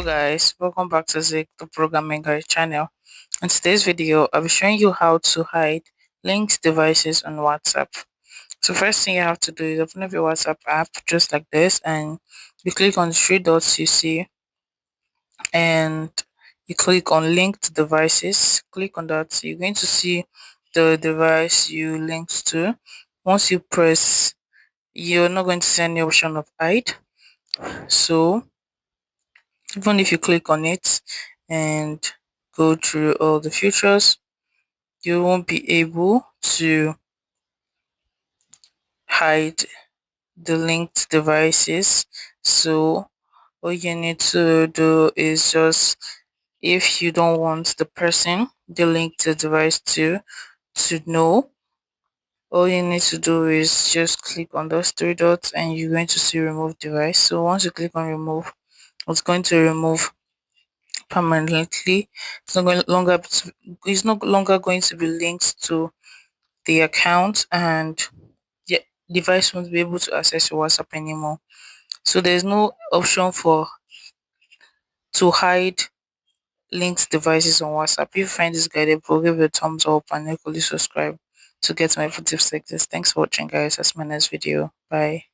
Guys, welcome back to the Programming Guide channel. In today's video, I'll be showing you how to hide linked devices on WhatsApp. So first thing you have to do is open up your WhatsApp app just like this, and you click on the three dots you see, and you click on linked devices. Click on that. You're going to see the device you linked to. Once you press, you're not going to see any option of hide. So even if you click on it and go through all the features, you won't be able to hide the linked devices. So all you need to do is just, if you don't want the person the linked device to know, all you need to do is just click on those three dots and you're going to see remove device. So once you click on remove, it's going to remove permanently. It's no longer going to be linked to the account, and the device won't be able to access your WhatsApp anymore. So there's no option for to hide linked devices on WhatsApp. If you find this guidable, give it a thumbs up and equally subscribe to get my tips like this. Thanks for watching, guys. That's my next video. Bye.